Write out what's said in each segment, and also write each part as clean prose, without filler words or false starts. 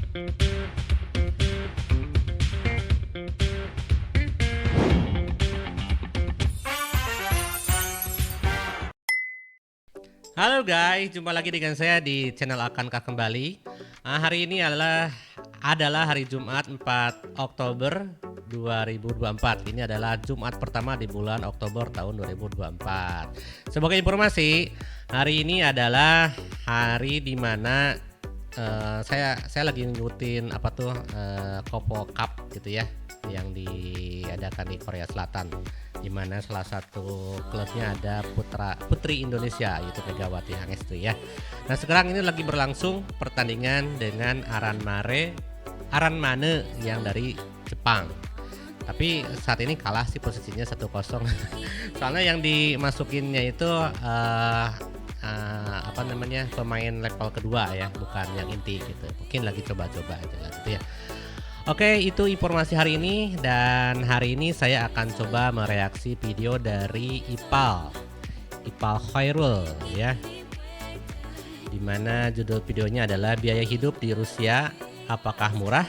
Halo guys, jumpa lagi dengan saya di channel Akankah Kembali. Hari ini adalah hari Jumat 4 Oktober 2024. Ini adalah Jumat pertama di bulan Oktober tahun 2024. Sebagai informasi, hari ini adalah hari dimana saya lagi ngikutin Kopo Cup gitu ya, yang diadakan di Korea Selatan, di mana salah satu klubnya ada putri Indonesia, yaitu Megawati Hangestri ya. Nah, sekarang ini lagi berlangsung pertandingan dengan Aranmane yang dari Jepang. Tapi saat ini kalah sih, posisinya 1-0. Soalnya yang dimasukinnya itu pemain level kedua ya, bukan yang inti gitu. Mungkin lagi coba-coba aja gitu ya. Oke, itu informasi hari ini, dan hari ini saya akan coba mereaksi video dari Ipal Khairul ya. Dimana judul videonya adalah biaya hidup di Rusia apakah murah?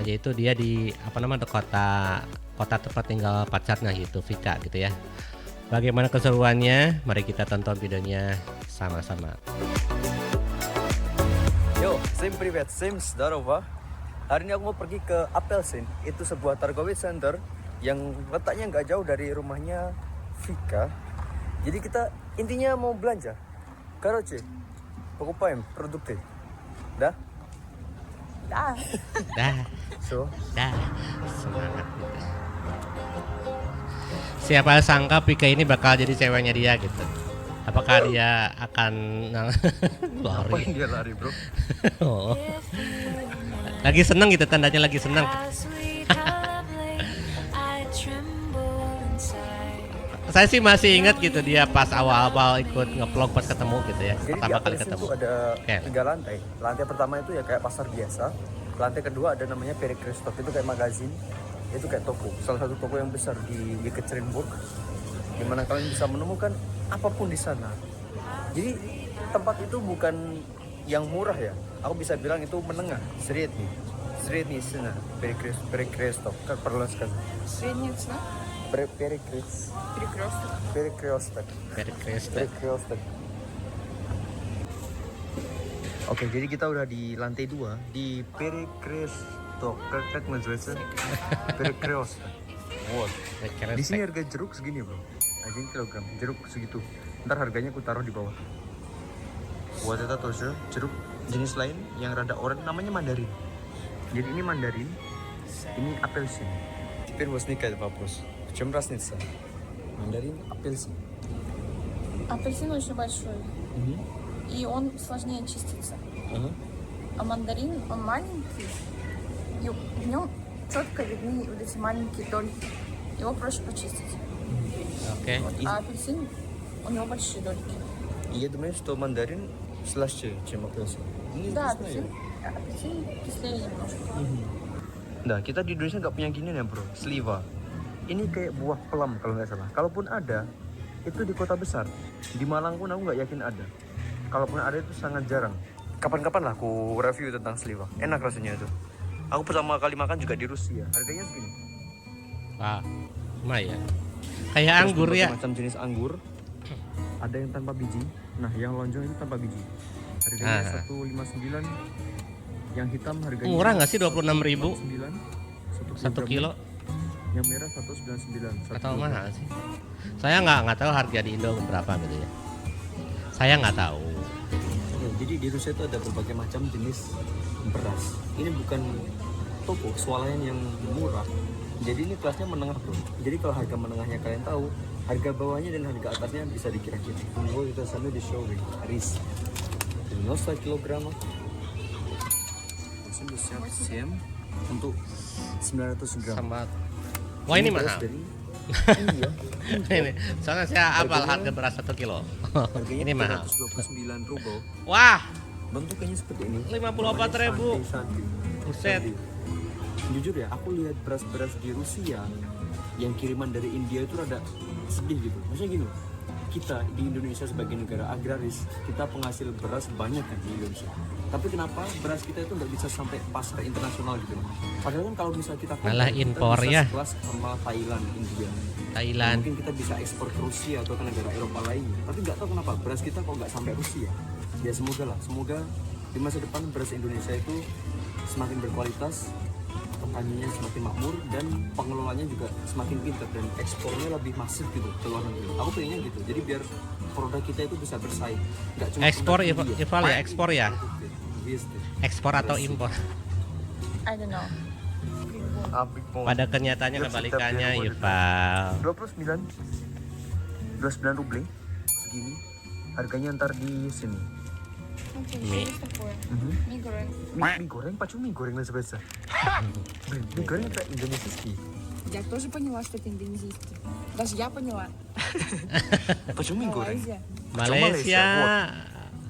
Yaitu dia di kota tempat tinggal pacarnya, yaitu Vika gitu ya. Bagaimana keseruannya? Mari kita tonton videonya sama-sama. Yo, всем привет, всем здорово. Hari ini aku mau pergi ke Apelsin. Itu sebuah Targowic Center yang letaknya nggak jauh dari rumahnya Vika. Jadi kita intinya mau belanja. Короче, покупаем продукты. Да? Да. Dah, semangat gitu. Siapa sangka Pika ini bakal jadi ceweknya dia gitu. Apakah dia akan lari? Ngapain dia lari, bro? Oh. Lagi seneng gitu, tandanya lagi seneng. Saya sih masih ingat gitu, dia pas awal-awal ikut nge-vlog pas ketemu gitu ya. Jadi Pertama di kali Apelsin ketemu. itu ada Oke. 3 lantai. Lantai pertama itu ya kayak pasar biasa. Lantai kedua ada namanya Perekrestof, itu kayak magazin. Itu kayak toko, salah satu toko yang besar di Yekaterinburg, dimana kalian bisa menemukan apapun di sana. Jadi tempat itu bukan yang murah ya, aku bisa bilang itu menengah, sredni sana, Perekrestof, kan perlu sekali. Средняя цена. Перекресток. Oke, jadi kita udah di lantai 2 di Perekrestof. Как называется? Перекресток. Вот. Di sini harga jeruk segini, bro. 1 kilogram jeruk segitu. Ntar harganya aku taruh di bawah. Вот это тоже jeruk jenis lain yang rada oranye, namanya mandarin. Jadi ini mandarin, ini apelsin. Теперь возникает вопрос. В чем разница? Мандарин, апельсин. Апельсин очень большой, и он сложнее чистится. А мандарин, он маленький, и в нем четко видны вот эти маленькие дольки. Его проще почистить. Oke. Вот. А апельсин, у него большие дольки. И я думаю, что мандарин слаще, чем апельсин. Да, апельсин кислее немножко. Nah, kita di Indonesia nggak punya gini ya, bro, sliva. Ini kayak buah plum kalau nggak salah. Kalaupun ada, itu di kota besar. Di Malang pun aku nggak yakin ada. Kalaupun ada itu sangat jarang. Kapan-kapan lah aku review tentang sliva. Enak rasanya itu. Aku pertama kali makan juga di Rusia. Harganya segini. Wah, lumayan. Kayak Terus anggur ya. Macam jenis anggur. Ada yang tanpa biji. Nah, yang lonjong itu tanpa biji. Harganya 159. Yang hitam harganya Murah nggak sih, 26.000 1 1 kilo? Yang merah 199. Atau mahal sih? Saya nggak tahu harga di Indo berapa gitu ya. Saya nggak tahu. Jadi di Rusia itu ada berbagai macam jenis beras. Ini bukan toko swalayan yang murah. Jadi ini kelasnya menengah, bro. Jadi kalau harga menengahnya kalian tahu, harga bawahnya dan harga atasnya bisa dikira-kira. Tunggu kita sambil di showing ris 90 kg. 97 untuk 900 gram. Sama. Wah, ini mahal. Dari Iya. Ini, soalnya saya hafal harga beras 1 kilo. Harganya Ini mahal. 329 rubel. Wah, Bentuknya seperti ini. 54.000. Santai. Buset. Jujur ya, aku lihat beras-beras di Rusia yang kiriman dari India itu rada sedih gitu. Maksudnya gini, kita di Indonesia sebagai negara agraris, kita penghasil beras banyak kan di Indonesia. Tapi kenapa beras kita itu nggak bisa sampai pasar internasional gitu? Padahal kan kalau misalnya kita Malah kita impor bisa ya. sekelas sama Thailand, India. Thailand. Mungkin kita bisa ekspor ke Rusia atau ke negara Eropa lainnya. Tapi nggak tahu kenapa beras kita kok nggak sampai Rusia. Ya semoga lah, semoga di masa depan beras Indonesia itu semakin berkualitas, petaninya semakin makmur, dan pengelolanya juga semakin pintar dan ekspornya lebih masif gitu ke luar negeri. Aku pengennya gitu. Jadi biar produk kita itu bisa bersaing. Nggak cuma Ekspor produk India. Ival ya, ekspor ya. Yes, deh. Ekspor atau impor. I don't know. Pada kenyataannya kebalikannya, Ival. 29 ruble segini. Harganya ntar di sini. Mie. Mie goreng. Mie goreng, почему мie goreng называется? Блин, мie goreng это индонезийский. Я тоже поняла, что это индонезийский. Даже я поняла. Почему mie goreng? Malaysia.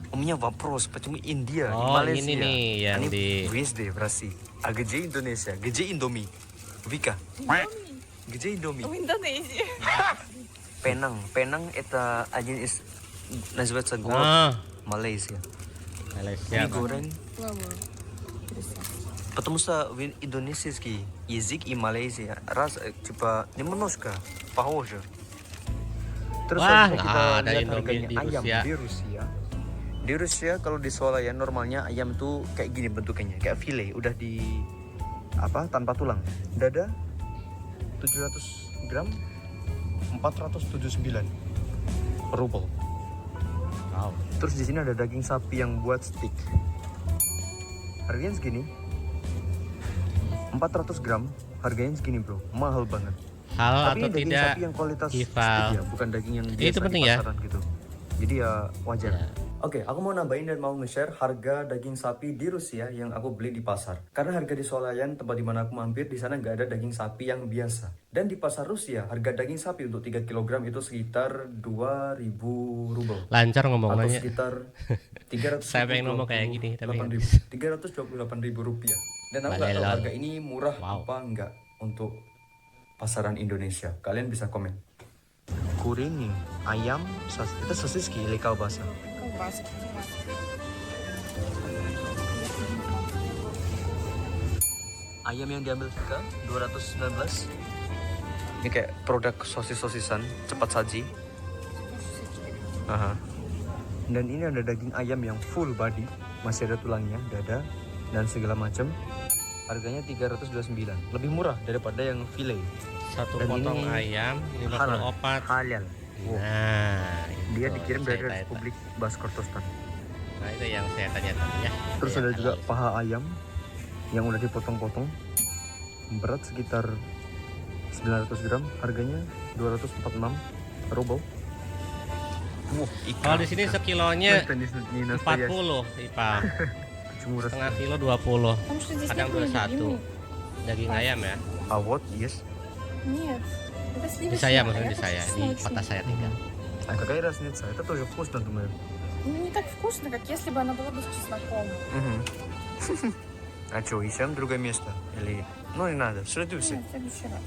У меня вопрос, почему Индия, Oh, Malaysia? ini nih yang Они di везде в России. А где Индонезия? Где Индоми? Вика, где Индоми? В Индонезии. Penang это один из называется город Ah, Malaysia. Malaysia. Mie goreng, Плаваю. потому что в индонезийский язык и Malaysia раз типа немножко похоже. Terus Wah, selanjutnya nggak ada lihat Indomie harganya di ayam Rusia. di Rusia. Di Rusia kalau di swalayan normalnya ayam tuh kayak gini bentuknya, kayak file, udah di apa tanpa tulang. Dada 700 gram 479 rubel. Wow. Terus di sini ada daging sapi yang buat steak. Harganya segini. 400 gram harganya segini, bro. Mahal banget. Hal Tapi atau ini daging tidak sapi yang kualitas Ival. steak ya, bukan daging yang biasa Itu penting di ya. pasaran gitu. Jadi ya wajar. Ya. Oke, aku mau nambahin dan mau nge-share harga daging sapi di Rusia yang aku beli di pasar. Karena harga di Swalayan, tempat dimana aku mampir, di sana nggak ada daging sapi yang biasa. Dan di pasar Rusia, harga daging sapi untuk 3 kg itu sekitar 2.000 rubel. Lancar Atau ngomongnya. sekitar 300 Saya pengen ngomong kayak gini, tapi nggak 328.000 rupiah. Dan aku nggak tahu Balelon. harga ini murah Wow. apa enggak untuk pasaran Indonesia. Kalian bisa komen. Kuring, ayam, itu sosiski, lekau basah. Колбаски. Ayam yang diambil Vika 219. Ini kayak produk sosis-sosisan cepat saji. Aha. Dan ini ada daging ayam yang full body, masih ada tulangnya, dada dan segala macam. Harganya 329. Lebih murah daripada yang fillet. Satu Dan potong ini ayam halal. 54. Halal. Nah, Dia itu dikirim yang dari saya tanya. Republik Bashkortostan. Nah, itu yang saya tanya tadi ya. Terus Yang ada juga halal. paha ayam yang udah dipotong-potong. Berat sekitar 900 gram, harganya 246 rubel. Kalau di sini sekilonya 40, Ipa. Murah. Setengah kilo 20. Потому что здесь Kadang нет моей 21. любимой. Daging ayam ya. Ah, what? Yes. Нет. Это Di сливочное, saya а maksudnya я di хочу saya, di сливочное. kota saya tinggal. А какая разница? Это тоже вкусно, думаю. Ну, не так вкусно, как если бы она была бы с чесноком. А что, ищем другое место? Или... Ну, не надо, следуйся. Нет, в следующий раз.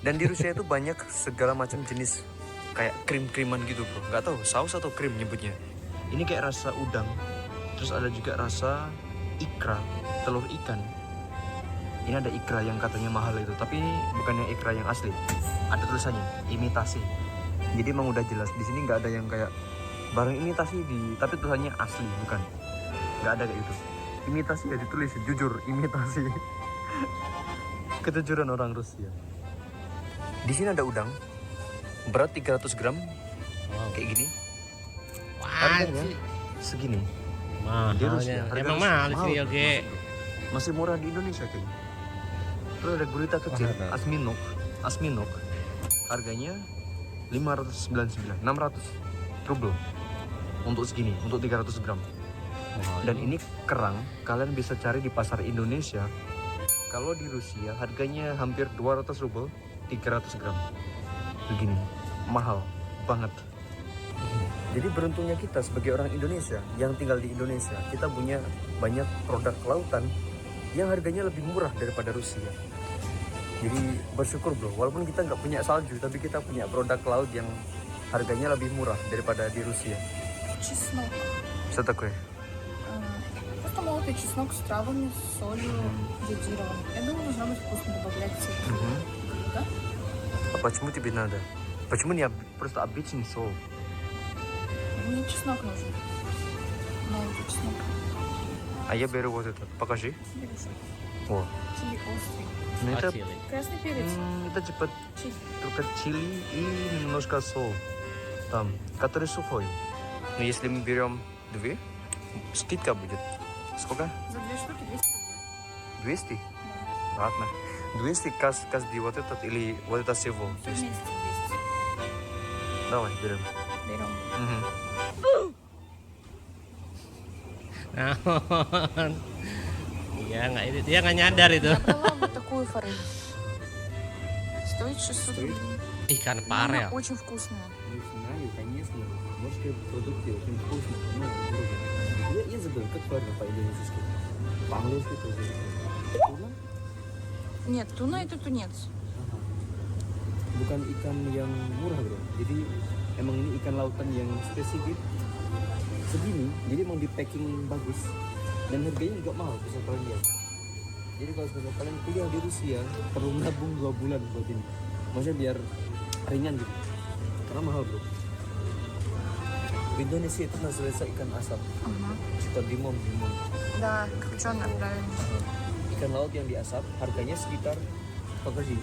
Dan di Rusia itu banyak segala macam jenis kayak krim-kriman gitu, bro. Nggak tahu, saus atau krim nyebutnya. Ini kayak rasa udang. Terus ada juga rasa ikra, telur ikan. Ini ada ikra yang katanya mahal itu, tapi ini bukan yang ikra yang asli. Ada tulisannya, imitasi. Jadi emang udah jelas, di sini nggak ada yang kayak barang imitasi tapi tulisannya asli, bukan. Nggak ada kayak gitu. Imitasi ya ditulis, jujur, imitasi. Kejujuran orang Rusia. Di sini ada udang, berat 300 gram, Wow. kayak gini. Wah, Harganya sih. segini. Di Mahalnya. Rusia, harga Emang Rusia mahal di sini mahal, oke. Masih murah di Indonesia kayaknya. Terus ada gurita kecil, Mahal. asminok. Harganya 599, 600 rubel. Untuk segini, untuk 300 gram. Dan ini kerang, kalian bisa cari di pasar Indonesia. Kalau di Rusia harganya hampir 200 ruble 300 gram. Begini, mahal banget. Jadi beruntungnya kita sebagai orang Indonesia yang tinggal di Indonesia, kita punya banyak produk lautan yang harganya lebih murah daripada Rusia. Jadi bersyukur bro, walaupun kita nggak punya salju, tapi kita punya produk laut yang harganya lebih murah daripada di Rusia. Чеснок. Что такое? Просто молотый чеснок с травами, с солью, йодированным. Я думаю, должно быть вкусно добавлять да? А почему тебе надо? Почему не просто обычный сол? Мне чеснок нужен. Молотый чеснок. А я беру вот этот. Покажи. Берешь. О. Чили острый. Ну, это, Chili. Красный перец. это типа Чили. только чили и немножко сол. Там, который сухой. Но если мы берем 2, скидка будет. Сколько? За 2 штуки 200 рублей. 200? Ладно. 200 каждый вот этот или вот это всего? Все вместе 200. Давай, берем. Берем. Мгм. Naon? Dia nggak nyadar itu. Я брала вот такую форель. Стоит 600 рублей. Ikan Но pare. она очень вкусная. Не знаю, конечно. Может, продукты очень вкусные, но дорого. Я забыл, как правильно по-индонезийски. По-английски тоже. Tulang? Нет, туна это тунец. Aha. Bukan ikan yang murah bro. Jadi emang ini ikan lautan yang spesifik. Segini, jadi emang di packing bagus. Dan harganya juga mahal, bisa kalian lihat. Jadi kalau misalnya kalian kuliah di Rusia, perlu nabung 2 bulan buat ini. Maksudnya biar ringan gitu. Karena mahal bro. В Индонезии это называется ikan asap. Ага. Типа dimom. Да, копченая, правильно. Ikan laut yang diasap, harganya sekitar покажи.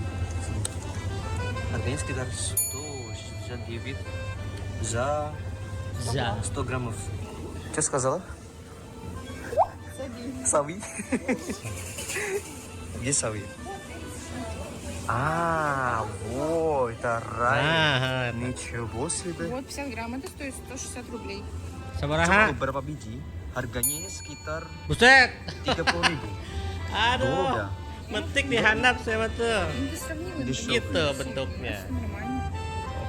Harganya sekitar 169 за За. 100 граммов. Что сказала? Сави. Где сави? А, вот, это рай. Nah, Ничего себе. Вот 50 грамм, это стоит 160 рублей. Cuma sabaraha? beberapa biji, harganya ini sekitar Buset. 30.000. Dulu Aduh. dah. Metik dihandap saya mah tuh. Ну, ты сравнила. Di shop. Gitu bentuknya. Нормально.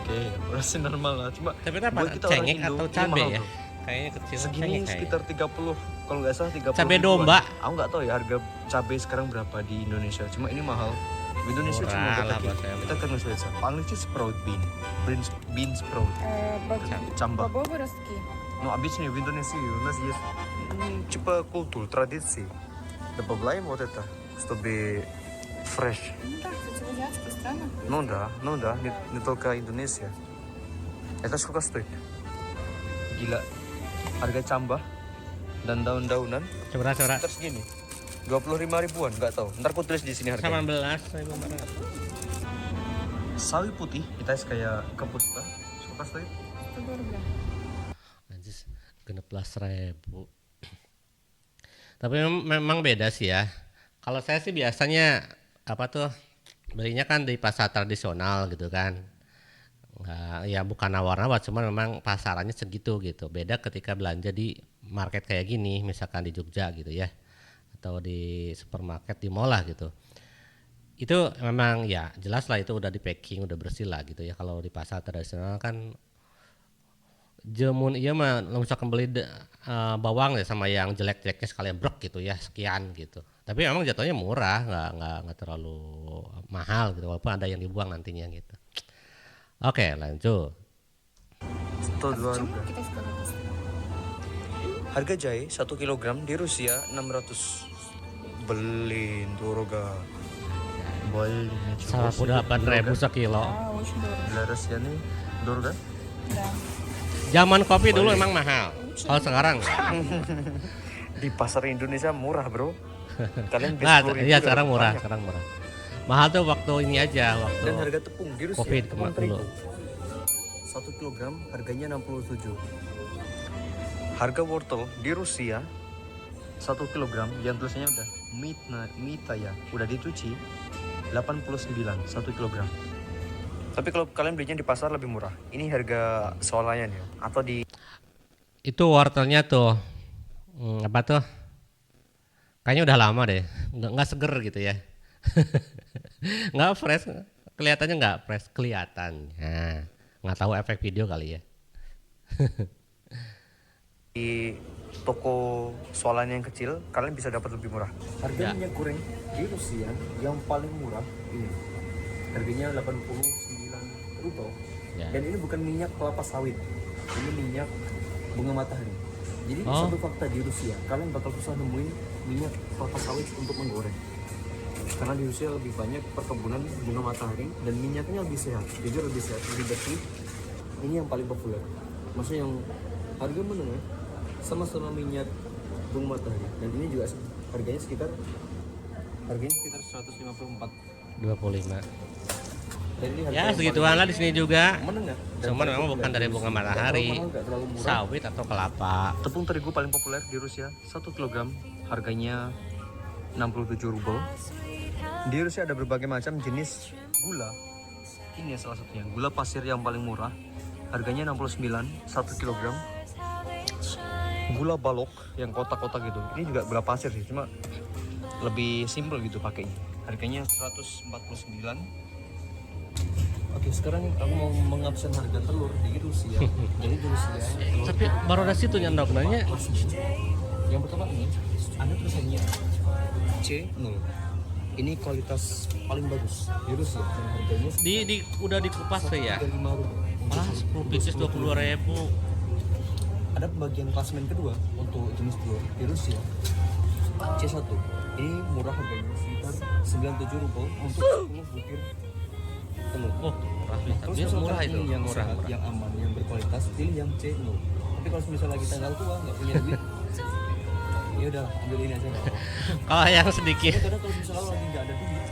Oke, masih normal lah. Cuma Tapi itu apa? buat kita orang Cengek Indo, atau ini cabe mahal, ya? bro. Kayaknya kecil Segini cengek kayaknya. sekitar 30, kalau nggak salah 30 Cabai ribuan. domba. Aku nggak tahu ya harga cabai sekarang berapa di Indonesia. Cuma ini mahal. Di Indonesia cuma Murah berapa lah gitu. buat saya. Kita kan называется. По-английски sprout bean. Bean sprout. Чамба. Бобовые ростки. Ну, обычно в Индонезии у нас есть типа культура, традиции. Добавляем вот это, чтобы fresh. Ну да, кстати, в азиатских странах. Ну да, не только Indonesia. Это сколько стоит? Gila. Harga cambah dan daun-daunan Coba. sekitar segini. 25 ribuan, nggak tahu. Ntar aku tulis di sini harganya. 18.500. Sawi putih, kita kayak kapusta. Сколько стоит? 100 рублей. Anjis, 16.000. Tapi memang beda sih ya. Kalau saya sih biasanya apa tuh belinya kan di pasar tradisional gitu kan. Nggak, ya bukan nawar-nawar, cuman memang pasarannya segitu gitu. Beda ketika belanja di market kayak gini, misalkan di Jogja gitu ya, atau di supermarket di mall lah gitu. Itu memang ya jelas lah itu udah di packing, udah bersih lah gitu ya. Kalau di pasar tradisional kan jemun iya mah misalkan beli bawang ya sama yang jelek-jeleknya sekalian brok gitu ya sekian gitu. Tapi memang jatuhnya murah, nggak terlalu mahal gitu walaupun ada yang dibuang nantinya gitu. Oke, lanjut. 102 Почему rupiah. китайская капуста? Harga jahe 1 kilogram di Rusia 600. Belin doroga. Boleh. 108.000 sekilo. Да, очень дорого. Для россиян дорого? Да. Zaman kopi dulu emang mahal. Kalau sekarang Di pasar Indonesia murah bro. Kalian beli nggak, 10.000 iya udah sekarang murah, banyak. sekarang murah. Mahal tuh waktu ini aja, Dan waktu harga tepung di Rusia Covid tepung dulu. terigu 1 kilogram harganya 67. Harga wortel di Rusia 1 kilogram yang tulisannya udah mita ya, udah dicuci 89 1 kilogram. Tapi kalau kalian belinya di pasar lebih murah. Ini harga swalayan ya, atau di itu wortelnya tuh apa tuh? Kayaknya udah lama deh, nggak seger gitu ya. Nggak fresh, kelihatannya nggak fresh, kelihatannya. Nggak tahu efek video kali ya. Di toko swalayan yang kecil kalian bisa dapat lebih murah. Harga Ya. minyak goreng di Rusia yang paling murah ini. Harganya 89 rupiah. Ya. Dan ini bukan minyak kelapa sawit. Ini minyak bunga matahari. Jadi Oh. satu fakta di Rusia, kalian bakal susah nemuin minyak kelapa sawit untuk menggoreng. Karena di Rusia lebih banyak perkebunan bunga matahari dan minyaknya lebih sehat. Jujur lebih sehat, lebih bersih. Ini yang paling populer. Maksudnya yang harga menengah sama-sama minyak bunga matahari. Dan ini juga harganya sekitar 154. 25. Dan ini harga Ya yang segituan lah di sini juga. paling menengah. Dan Cuman paling memang populer bukan dari di bunga Rusia. matahari, Nggak terlalu mahal, nggak terlalu murah. sawit atau kelapa. Tepung terigu paling populer di Rusia 1 kg harganya 67 ruble. Di Rusia ada berbagai macam jenis gula. Ini ya salah satunya, gula pasir yang paling murah. Harganya 69 1 kg. Gula balok yang kotak-kotak gitu. Ini juga gula pasir sih, cuma lebih simple gitu pakainya. Harganya 149. Oke, sekarang aku mau mengabsen harga telur di Rusia. Jadi di Rusia telur Tapi baru ada situ nyandok nanya. yang pertama ini ada tulisannya C0. Ini kualitas paling bagus di Rusia dan harganya Udah dikupas tuh ya. 35 rupiah. Malah 10 pieces 22.000. Ada pembagian klasemen kedua untuk jenis telur di Rusia. C1. Ini murah harganya sekitar 97 rupiah untuk 10 butir telur. Oh, murah bisa. Kalau Dia misalkan murah itu, ingin yang murah. sehat, yang aman, yang berkualitas, pilih yang C0. Tapi kalau misalnya lagi tanggal tua nggak punya duit, ya udah ambil ini aja. Kalau yang sedikit, Kadang kalau misalnya lagi nggak ada duit,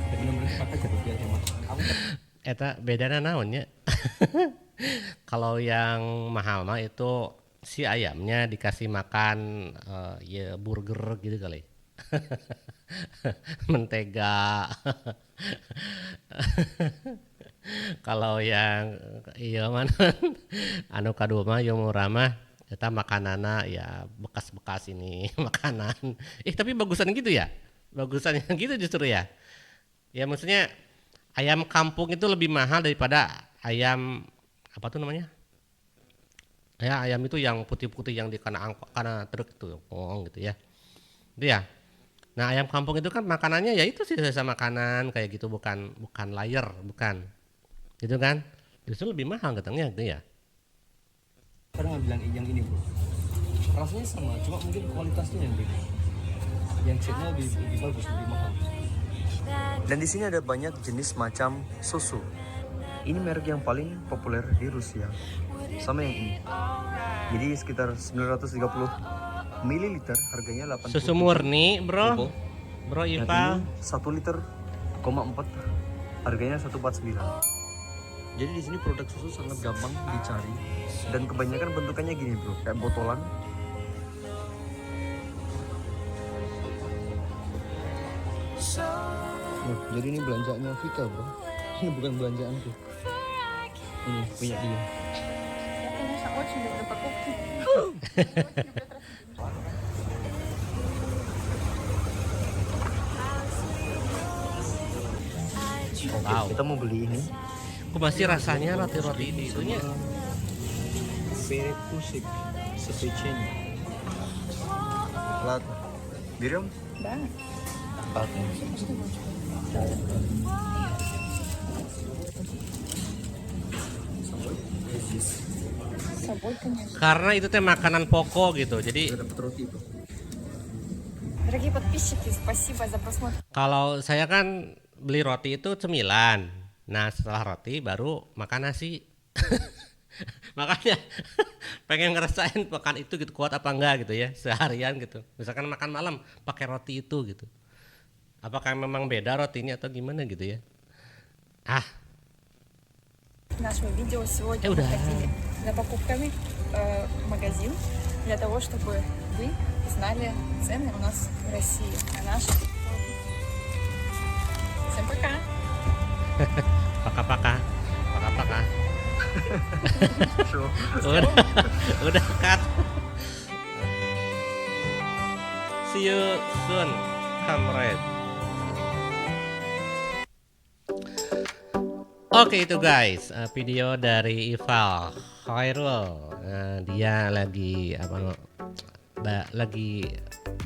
benar-benar pakai aja biar hemat. Aku eta bedana naonnya. Kalau yang mahal mah itu si ayamnya dikasih makan ya burger gitu kali. Mentega. Kalau yang iya mana anu kadua mah yang murah mah eta makanana ya bekas-bekas ini makanan. Tapi bagusan gitu ya? Bagusan yang gitu justru ya. Ya maksudnya ayam kampung itu lebih mahal daripada ayam apa tuh namanya? Ya ayam itu yang putih-putih yang di kana truk itu, gitu ya. Itu ya. Nah ayam kampung itu kan makanannya ya itu sisa makanan kayak gitu bukan layer bukan, gitu kan? Justru lebih mahal katanya gitu ya. sekarang nggak bilang yang ini bro, rasanya sama, cuma mungkin kualitasnya yang beda. Yang C-nya lebih bagus, lebih mahal. Dan di sini ada banyak jenis macam susu. Ini merek yang paling populer di Rusia, sama yang ini. Jadi sekitar 930 ml, harganya 80. Susu murni bro, Ruble. bro Yang Ival. ini 1 liter, 4, harganya 149. Jadi di sini produk susu sangat gampang dicari dan kebanyakan bentukannya gini bro, kayak botolan. Jadi ini belanjaannya Vika bro, ini bukan belanjaanku. Ini punya dia. Я, конечно, очень люблю покупки. Wow. Kita mau beli ini. Aku masih rasanya roti-roti di itunya. Перекусик с печеньем. Ладно, берем? Да, Ладно. с собой, конечно. Karena itu teh makanan pokok gitu. Jadi Dapat roti bro. Дорогие подписчики, спасибо за просмотр. kalau saya kan beli roti itu cemilan. Nah setelah roti baru makan nasi. Makanya pengen ngerasain makan itu gitu kuat apa enggak gitu ya seharian gitu. Misalkan makan malam pakai roti itu gitu. Apakah memang beda rotinya atau gimana gitu ya? Ah, Нашего видео сегодня мы Ура! ходили за покупками в магазин для того, чтобы вы знали цены у нас в России. А наши... Всем пока! paka-paka, paka-paka. Show. Udah cut. See you soon, comrade. Oke itu guys, video dari Ival Khairul. Dia lagi lagi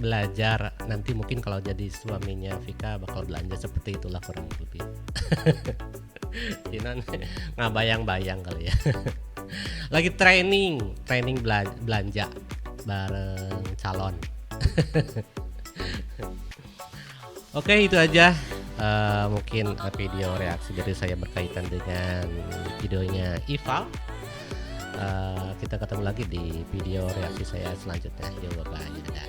belajar. Nanti mungkin kalau jadi suaminya Vika bakal belanja seperti itulah kurang lebih. Nggak bayang-bayang kali ya. Lagi training belanja bareng calon. Oke itu aja mungkin video reaksi dari saya berkaitan dengan videonya Ival. Kita ketemu lagi di video reaksi saya selanjutnya. Yo bye bye. Dadah.